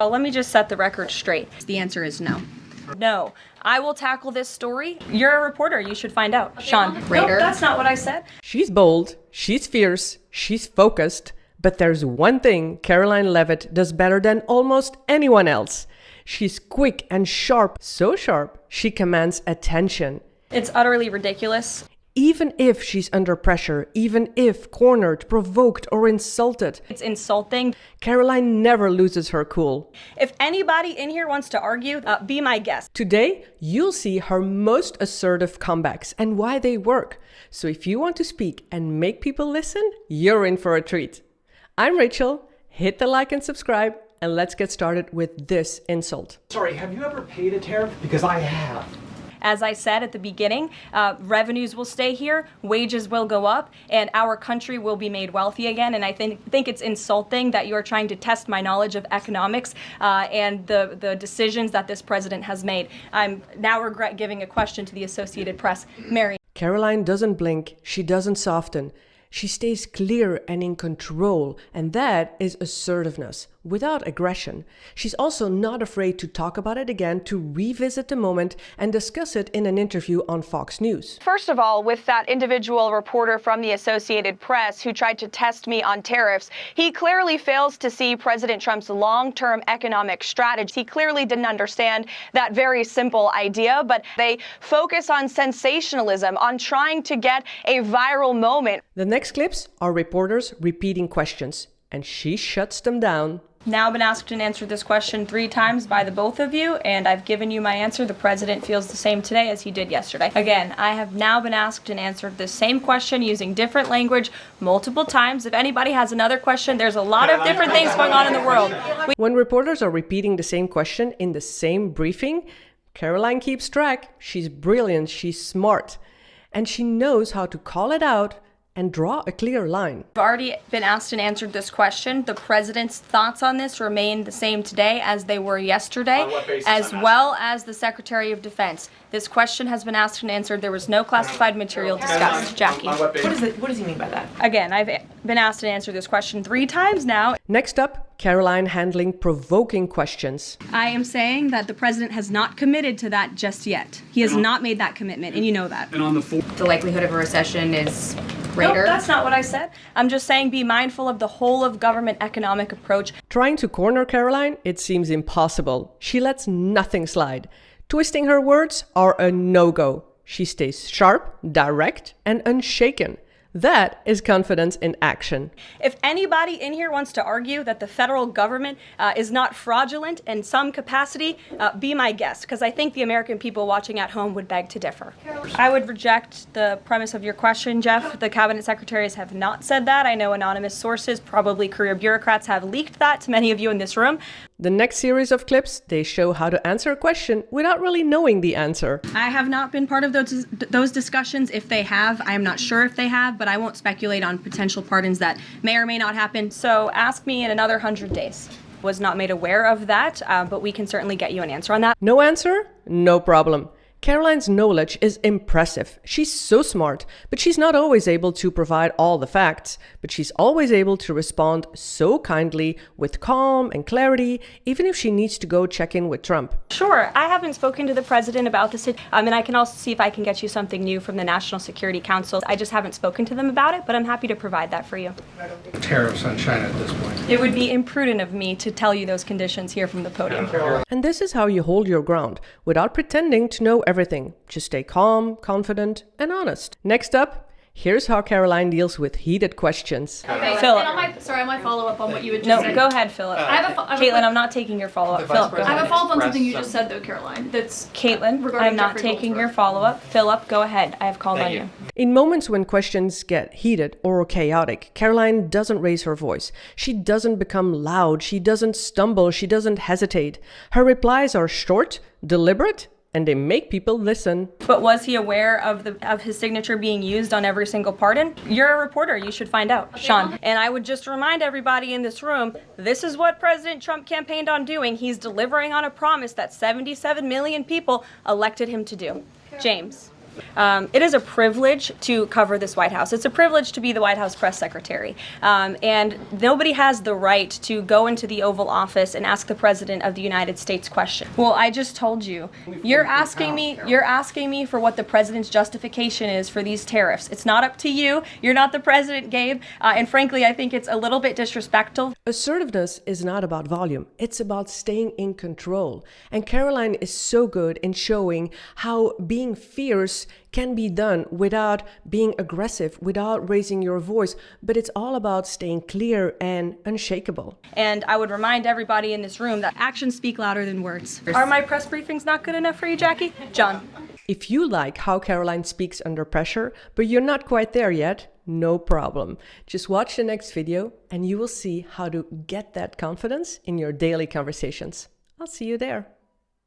Well, let me just set the record straight. The answer is no. No. I will tackle this story. You're a reporter. You should find out. Sean. Raider. Nope, that's not what I said. She's bold, she's fierce, she's focused, but there's one thing Karoline Leavitt does better than almost anyone else. She's quick and sharp, so sharp she commands attention. It's utterly ridiculous. Even if she's under pressure, even if cornered, provoked, or insulted, It's insulting. Karoline never loses her cool. If anybody in here wants to argue, be my guest. Today, you'll see her most assertive comebacks and why they work. So if you want to speak and make people listen, you're in for a treat. I'm Rachel. Hit the like and subscribe, and let's get started with this insult. Sorry, have you ever paid a tariff? Because I have. As I said at the beginning, revenues will stay here, wages will go up, and our country will be made wealthy again. And I think it's insulting that you are trying to test my knowledge of economics and the decisions that this president has made. I'm now regret giving a question to the Associated Press. Mary. Karoline doesn't blink, she doesn't soften. She stays clear and in control, and that is assertiveness, without aggression. She's also not afraid to talk about it again, to revisit the moment and discuss it in an interview on Fox News. First of all, with that individual reporter from the Associated Press who tried to test me on tariffs, he clearly fails to see President Trump's long-term economic strategy. He clearly didn't understand that very simple idea, but they focus on sensationalism, on trying to get a viral moment. The next clips are reporters repeating questions, and she shuts them down. Now been asked and answered this question 3 times by the both of you, and I've given you my answer. The president feels the same today as he did yesterday. Again, I have now been asked and answered the same question using different language multiple times. If anybody has another question, there's a lot of different things going on in the world. When reporters are repeating the same question in the same briefing, Karoline keeps track. She's brilliant, she's smart, and she knows how to call it out and draw a clear line. I've already been asked and answered this question. The president's thoughts on this remain the same today as they were yesterday, as well as the Secretary of Defense. This question has been asked and answered. There was no classified material discussed. Jackie. What does he mean by that? Again, I've been asked and answered this question 3 times now. Next up, Karoline handling provoking questions. I am saying that the president has not committed to that just yet. He has not made that commitment, and you know that. And on the The likelihood of a recession is greater. Nope, that's not what I said. I'm just saying be mindful of the whole of government economic approach. Trying to corner Karoline, it seems impossible. She lets nothing slide. Twisting her words are a no-go. She stays sharp, direct, and unshaken. That is confidence in action. If anybody in here wants to argue that the federal government is not fraudulent in some capacity, be my guest, because I think the American people watching at home would beg to differ. I would reject the premise of your question, Jeff. The cabinet secretaries have not said that. I know anonymous sources, probably career bureaucrats, have leaked that to many of you in this room. The next series of clips, they show how to answer a question without really knowing the answer. I have not been part of those discussions. If they have, I am not sure if they have, but I won't speculate on potential pardons that may or may not happen. So ask me in another 100 days. Was not made aware of that, but we can certainly get you an answer on that. No answer? No problem. Karoline's knowledge is impressive. She's so smart, but she's not always able to provide all the facts. But she's always able to respond so kindly, with calm and clarity, even if she needs to go check in with Trump. Sure, I haven't spoken to the president about this, and I can also see if I can get you something new from the National Security Council. I just haven't spoken to them about it, but I'm happy to provide that for you. tariffs on China at this point. It would be imprudent of me to tell you those conditions here from the podium. And this is how you hold your ground, without pretending to know everything. Just stay calm, confident, and honest. Next up, here's how Karoline deals with heated questions. Okay, Philip. and I might follow up on what you had just said. No, go ahead, Philip. Caitlin, I'm not taking your follow-up. Philip, go I have ahead. a follow-up on something you just said, though, Caroline. That's Caitlin, regarding I'm not Jeffrey taking Goldsworth. your follow-up. Philip, go ahead. I have called on you. In moments when questions get heated or chaotic, Karoline doesn't raise her voice. She doesn't become loud. She doesn't stumble. She doesn't hesitate. Her replies are short, deliberate, and they make people listen. But was he aware of his signature being used on every single pardon? You're a reporter. You should find out. Sean. And I would just remind everybody in this room, this is what President Trump campaigned on doing. He's delivering on a promise that 77 million people elected him to do. James. It is a privilege to cover this White House. It's a privilege to be the White House press secretary. And nobody has the right to go into the Oval Office and ask the President of the United States questions. Well, I just told you. You're asking me for what the President's justification is for these tariffs. It's not up to you. You're not the President, Gabe. And frankly, I think it's a little bit disrespectful. Assertiveness is not about volume. It's about staying in control. And Karoline is so good in showing how being fierce can be done without being aggressive, without raising your voice, but it's all about staying clear and unshakable. And I would remind everybody in this room that actions speak louder than words. Are my press briefings not good enough for you, Jackie? John. If you like how Karoline speaks under pressure, but you're not quite there yet, no problem. Just watch the next video and you will see how to get that confidence in your daily conversations. I'll see you there.